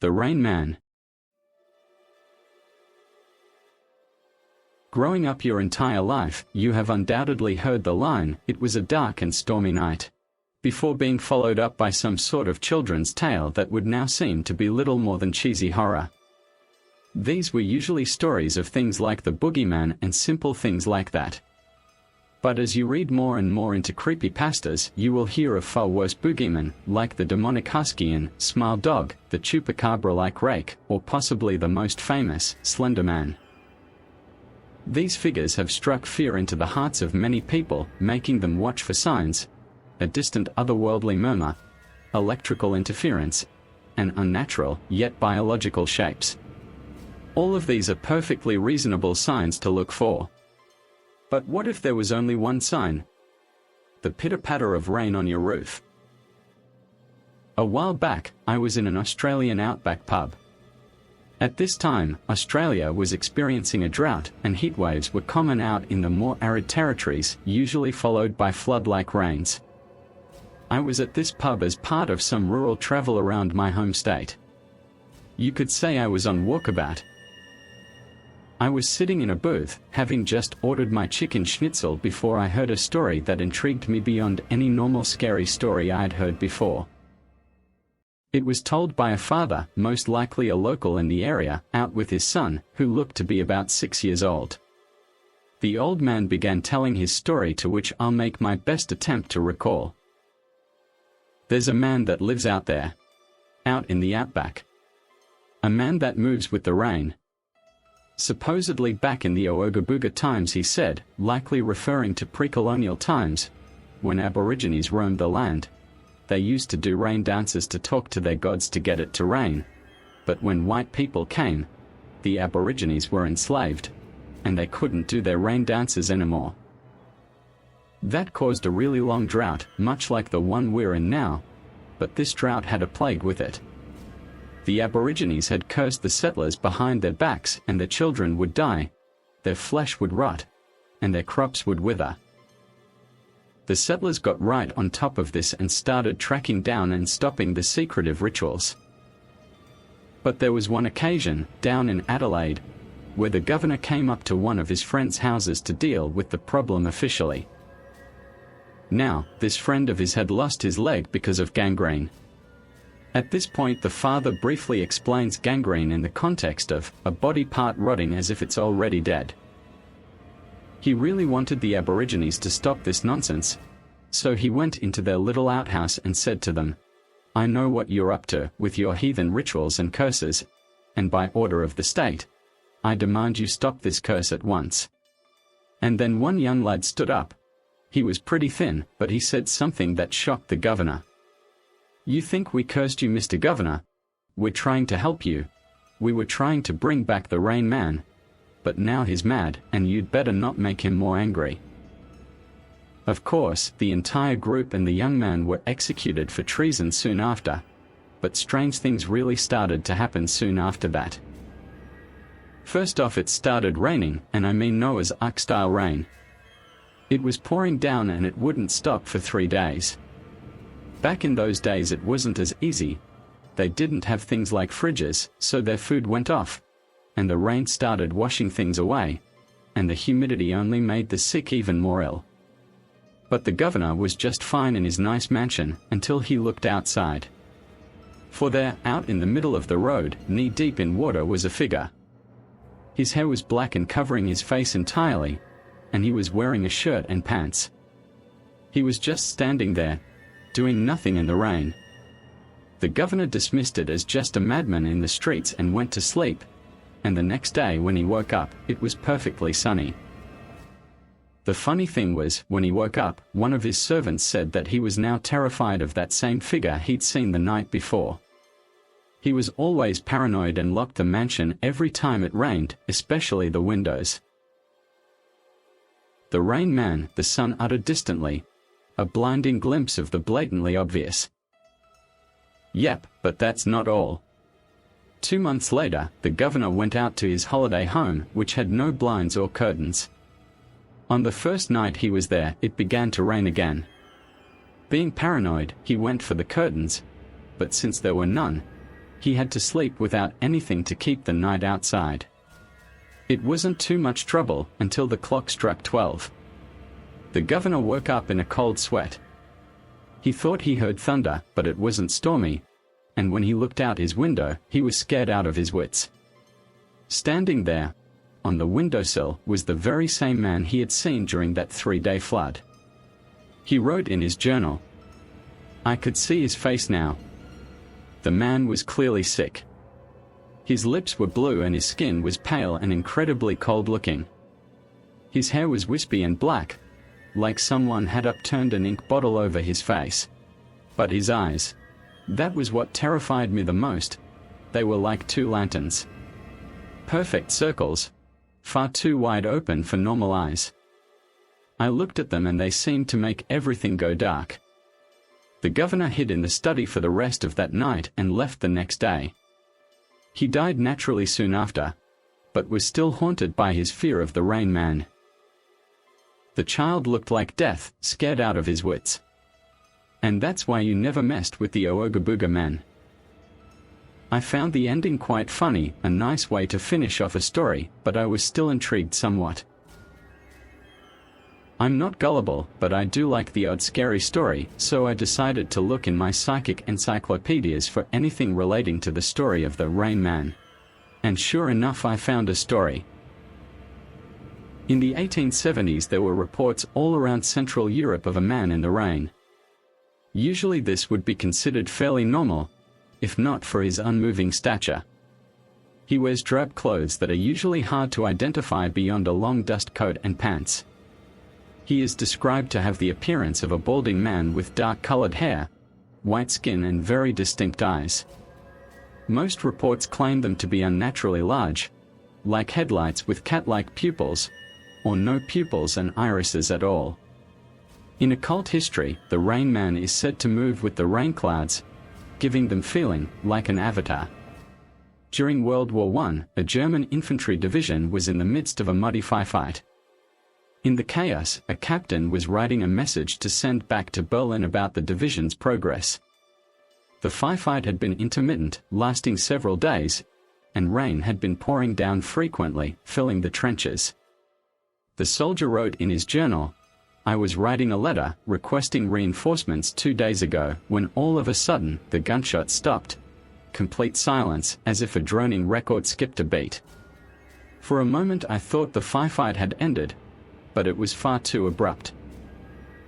The Rain Man. Growing up your entire life, you have undoubtedly heard the line, "It was a dark and stormy night," before being followed up by some sort of children's tale that would now seem to be little more than cheesy horror. These were usually stories of things like the boogeyman and simple things like that. But as you read more and more into creepypastas, you will hear of far worse boogeymen, like the demonic Huskian, Smile Dog, the chupacabra-like Rake, or possibly the most famous, Slender Man. These figures have struck fear into the hearts of many people, making them watch for signs: a distant otherworldly murmur, electrical interference, and unnatural, yet biological shapes. All of these are perfectly reasonable signs to look for. But what if there was only one sign? The pitter-patter of rain on your roof. A while back, I was in an Australian outback pub. At this time, Australia was experiencing a drought, and heatwaves were common out in the more arid territories, usually followed by flood-like rains. I was at this pub as part of some rural travel around my home state. You could say I was on walkabout. I was sitting in a booth, having just ordered my chicken schnitzel before I heard a story that intrigued me beyond any normal scary story I had heard before. It was told by a father, most likely a local in the area, out with his son, who looked to be about 6 years old. The old man began telling his story, to which I'll make my best attempt to recall. There's a man that lives out there. Out in the outback. A man that moves with the rain. Supposedly back in the Oogabooga times, he said, likely referring to pre-colonial times, when Aborigines roamed the land. They used to do rain dances to talk to their gods to get it to rain. But when white people came, the Aborigines were enslaved, and they couldn't do their rain dances anymore. That caused a really long drought, much like the one we're in now, but this drought had a plague with it. The Aborigines had cursed the settlers behind their backs, and their children would die, their flesh would rot, and their crops would wither. The settlers got right on top of this and started tracking down and stopping the secretive rituals. But there was one occasion, down in Adelaide, where the governor came up to one of his friends' houses to deal with the problem officially. Now, this friend of his had lost his leg because of gangrene. At this point, the father briefly explains gangrene in the context of a body part rotting as if it's already dead. He really wanted the Aborigines to stop this nonsense, so he went into their little outhouse and said to them, "I know what you're up to with your heathen rituals and curses, and by order of the state, I demand you stop this curse at once." And then one young lad stood up. He was pretty thin, but he said something that shocked the governor. "You think we cursed you, Mr. Governor? We're trying to help you. We were trying to bring back the Rain Man. But now he's mad, and you'd better not make him more angry." Of course, the entire group and the young man were executed for treason soon after. But strange things really started to happen soon after that. First off, it started raining, and I mean Noah's Ark-style rain. It was pouring down and it wouldn't stop for 3 days. Back in those days it wasn't as easy. They didn't have things like fridges, so their food went off, and the rain started washing things away, and the humidity only made the sick even more ill. But the governor was just fine in his nice mansion until he looked outside. For there, out in the middle of the road, knee-deep in water, was a figure. His hair was black and covering his face entirely, and he was wearing a shirt and pants. He was just standing there, doing nothing in the rain. The governor dismissed it as just a madman in the streets and went to sleep, and the next day when he woke up, it was perfectly sunny. The funny thing was, when he woke up, one of his servants said that he was now terrified of that same figure he'd seen the night before. He was always paranoid and locked the mansion every time it rained, especially the windows. "The Rain Man," the son uttered distantly, a blinding glimpse of the blatantly obvious. Yep, but that's not all. 2 months later, the governor went out to his holiday home, which had no blinds or curtains. On the first night he was there, it began to rain again. Being paranoid, he went for the curtains, but since there were none, He had to sleep without anything to keep the night outside. It wasn't too much trouble until the clock struck 12. The governor woke up in a cold sweat. He thought he heard thunder, but it wasn't stormy, and when he looked out his window, he was scared out of his wits. Standing there, on the windowsill, was the very same man he had seen during that 3-day flood. He wrote in his journal. I could see his face now. The man was clearly sick. His lips were blue and his skin was pale and incredibly cold-looking. His hair was wispy and black, like someone had upturned an ink bottle over his face. But his eyes, that was what terrified me the most. They were like 2 lanterns. Perfect circles, far too wide open for normal eyes. I looked at them and they seemed to make everything go dark. The governor hid in the study for the rest of that night and left the next day. He died naturally soon after, but was still haunted by his fear of the Rain Man. The child looked like death, scared out of his wits. And that's why you never messed with the boogeyman. I found the ending quite funny, a nice way to finish off a story, but I was still intrigued somewhat. I'm not gullible, but I do like the odd scary story, so I decided to look in my psychic encyclopedias for anything relating to the story of the Rain Man. And sure enough, I found a story. In the 1870s there were reports all around Central Europe of a man in the rain. Usually this would be considered fairly normal, if not for his unmoving stature. He wears drab clothes that are usually hard to identify beyond a long dust coat and pants. He is described to have the appearance of a balding man with dark-colored hair, white skin and very distinct eyes. Most reports claim them to be unnaturally large, like headlights with cat-like pupils, or no pupils and irises at all. In occult history, the Rain Man is said to move with the rain clouds, giving them feeling like an avatar. During World War I, a German infantry division was in the midst of a muddy firefight. In the chaos, a captain was writing a message to send back to Berlin about the division's progress. The firefight had been intermittent, lasting several days, and rain had been pouring down frequently, filling the trenches. The soldier wrote in his journal, I was writing a letter, requesting reinforcements 2 days ago, when all of a sudden, the gunshot stopped. Complete silence, as if a droning record skipped a beat. For a moment I thought the firefight had ended, but it was far too abrupt.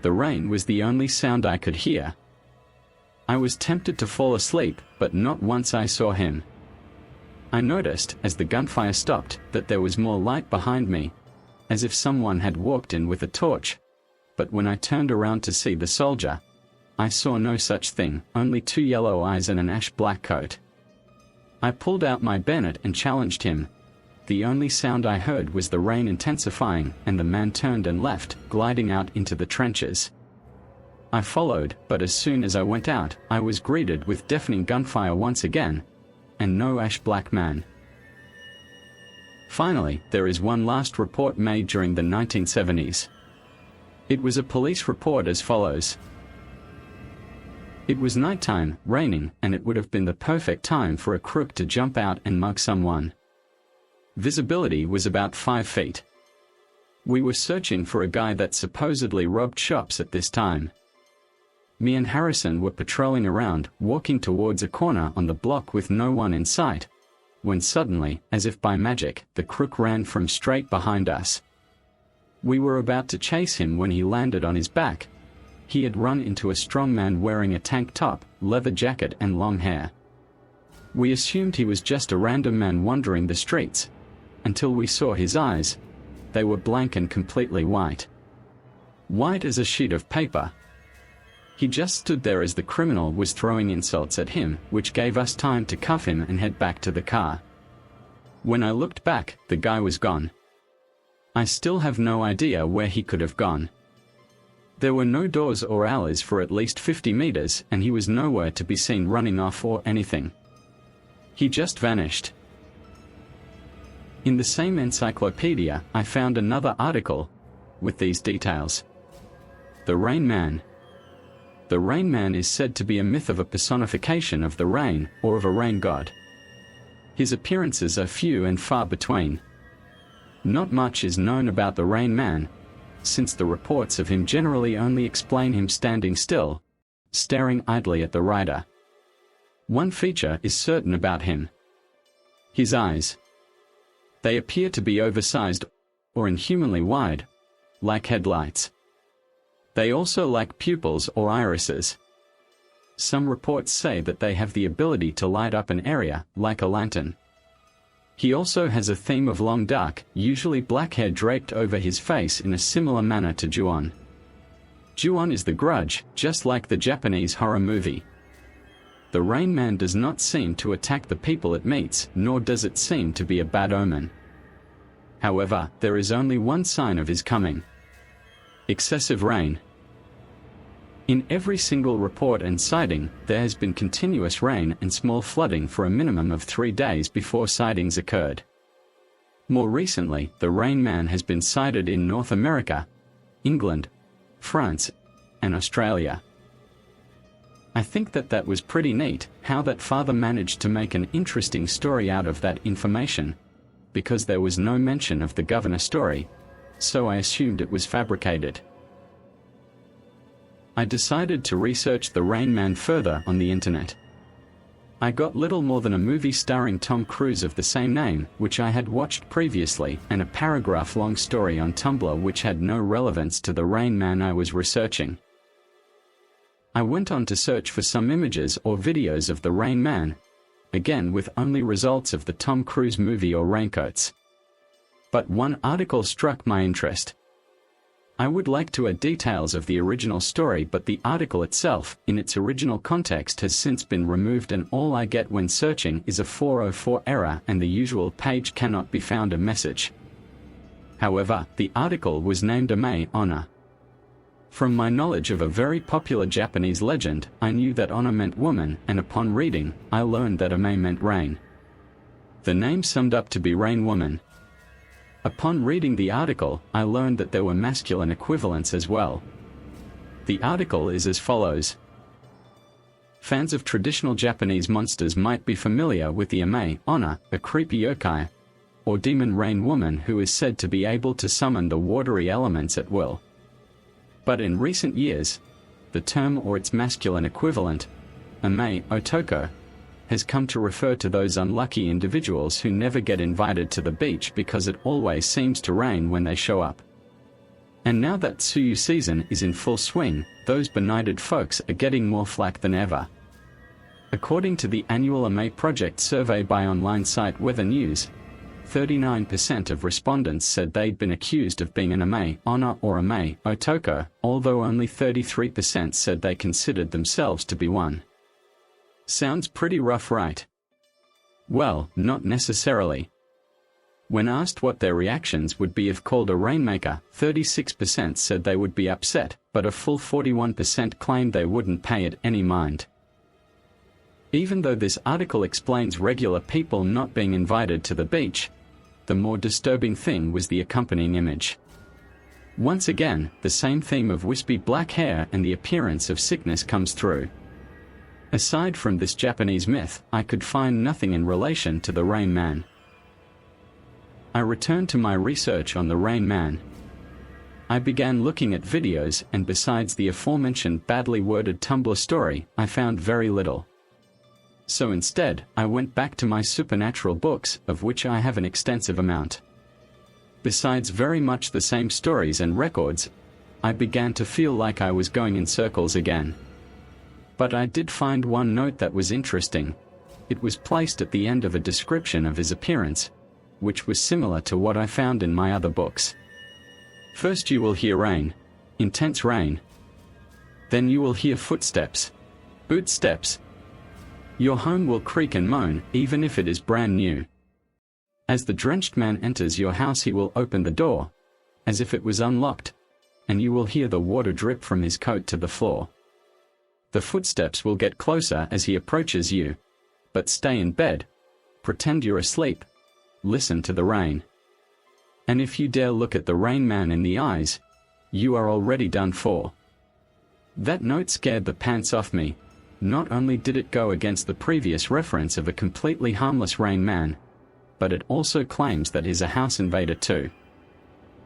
The rain was the only sound I could hear. I was tempted to fall asleep, but not once I saw him. I noticed, as the gunfire stopped, that there was more light behind me, as if someone had walked in with a torch. But when I turned around to see the soldier, I saw no such thing, only 2 yellow eyes and an ash-black coat. I pulled out my bayonet and challenged him. The only sound I heard was the rain intensifying, and the man turned and left, gliding out into the trenches. I followed, but as soon as I went out, I was greeted with deafening gunfire once again, and no ash-black man. Finally, there is one last report made during the 1970s. It was a police report as follows. It was nighttime, raining, and it would have been the perfect time for a crook to jump out and mug someone. Visibility was about 5 feet. We were searching for a guy that supposedly robbed shops at this time. Me and Harrison were patrolling around, walking towards a corner on the block with no one in sight, when suddenly, as if by magic, the crook ran from straight behind us. We were about to chase him when he landed on his back. He had run into a strong man wearing a tank top, leather jacket and long hair. We assumed he was just a random man wandering the streets, until we saw his eyes. They were blank and completely white. White as a sheet of paper. He just stood there as the criminal was throwing insults at him, which gave us time to cuff him and head back to the car. When I looked back, the guy was gone. I still have no idea where he could have gone. There were no doors or alleys for at least 50 meters, and he was nowhere to be seen running off or anything. He just vanished. In the same encyclopedia, I found another article with these details. The Rain Man. The Rain Man is said to be a myth of a personification of the rain, or of a rain god. His appearances are few and far between. Not much is known about the Rain Man, since the reports of him generally only explain him standing still, staring idly at the rider. One feature is certain about him: his eyes. They appear to be oversized, or inhumanly wide, like headlights. They also lack pupils or irises. Some reports say that they have the ability to light up an area, like a lantern. He also has a theme of long dark, usually black hair draped over his face in a similar manner to Ju-on. Ju-on is the grudge, just like the Japanese horror movie. The Rain Man does not seem to attack the people it meets, nor does it seem to be a bad omen. However, there is only one sign of his coming: excessive rain. In every single report and sighting, there has been continuous rain and small flooding for a minimum of 3 days before sightings occurred. More recently, the Rain Man has been sighted in North America, England, France, and Australia. I think that was pretty neat, how that father managed to make an interesting story out of that information, because there was no mention of the governor story, so I assumed it was fabricated. I decided to research the Rain Man further on the internet. I got little more than a movie starring Tom Cruise of the same name, which I had watched previously, and a paragraph-long story on Tumblr which had no relevance to the Rain Man I was researching. I went on to search for some images or videos of the Rain Man, again with only results of the Tom Cruise movie or raincoats. But one article struck my interest. I would like to add details of the original story, but the article itself, in its original context, has since been removed, and all I get when searching is a 404 error and the usual page cannot be found a message. However, the article was named Ame Honor. From my knowledge of a very popular Japanese legend, I knew that Honor meant woman, and upon reading, I learned that Ame meant rain. The name summed up to be Rain Woman. Upon reading the article, I learned that there were masculine equivalents as well. The article is as follows. Fans of traditional Japanese monsters might be familiar with the Ame Honor, a creepy yokai, or demon rain woman who is said to be able to summon the watery elements at will. But in recent years, the term or its masculine equivalent, Ame Otoko, has come to refer to those unlucky individuals who never get invited to the beach because it always seems to rain when they show up. And now that Tsuyu season is in full swing, those benighted folks are getting more flack than ever. According to the annual Ame Project survey by online site Weather News, 39% of respondents said they'd been accused of being an Ame Honor or Ame Otoko, although only 33% said they considered themselves to be one. Sounds pretty rough, right? Well, not necessarily. When asked what their reactions would be if called a rainmaker, 36% said they would be upset, but a full 41% claimed they wouldn't pay it any mind. Even though this article explains regular people not being invited to the beach, the more disturbing thing was the accompanying image. Once again, the same theme of wispy black hair and the appearance of sickness comes through. Aside from this Japanese myth, I could find nothing in relation to the Rain Man. I returned to my research on the Rain Man. I began looking at videos, and besides the aforementioned badly worded Tumblr story, I found very little. So instead, I went back to my supernatural books, of which I have an extensive amount. Besides very much the same stories and records, I began to feel like I was going in circles again. But I did find one note that was interesting. It was placed at the end of a description of his appearance, which was similar to what I found in my other books. First you will hear rain, intense rain. Then you will hear footsteps, boot steps. Your home will creak and moan, even if it is brand new. As the drenched man enters your house, he will open the door, as if it was unlocked, and you will hear the water drip from his coat to the floor. The footsteps will get closer as he approaches you, but stay in bed, pretend you're asleep, listen to the rain. And if you dare look at the Rain Man in the eyes, you are already done for. That note scared the pants off me. Not only did it go against the previous reference of a completely harmless Rain Man, but it also claims that he's a house invader too.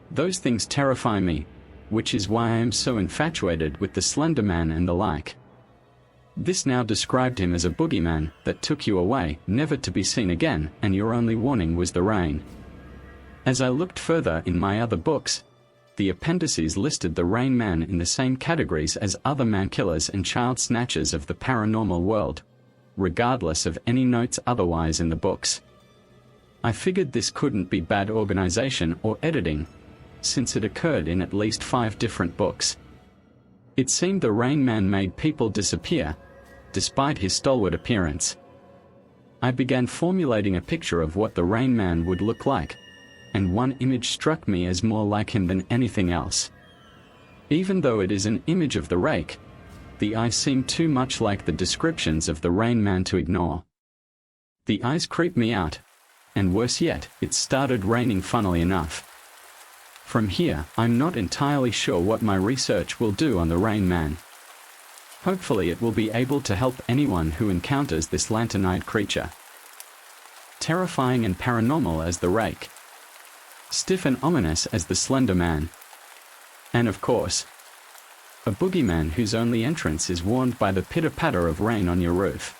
Those things terrify me, which is why I am so infatuated with the Slender Man and the like. This now described him as a boogeyman that took you away, never to be seen again, and your only warning was the rain. As I looked further in my other books, the appendices listed the Rain Man in the same categories as other man-killers and child snatchers of the paranormal world, regardless of any notes otherwise in the books. I figured this couldn't be bad organization or editing, since it occurred in at least 5 different books. It seemed the Rain Man made people disappear, despite his stalwart appearance. I began formulating a picture of what the Rain Man would look like, and one image struck me as more like him than anything else. Even though it is an image of the rake, the eyes seem too much like the descriptions of the Rain Man to ignore. The eyes creep me out, and worse yet, it started raining funnily enough. From here, I'm not entirely sure what my research will do on the Rain Man. Hopefully it will be able to help anyone who encounters this lantern-eyed creature. Terrifying and paranormal as the rake. Stiff and ominous as the Slender Man. And of course, a boogeyman whose only entrance is warned by the pitter-patter of rain on your roof.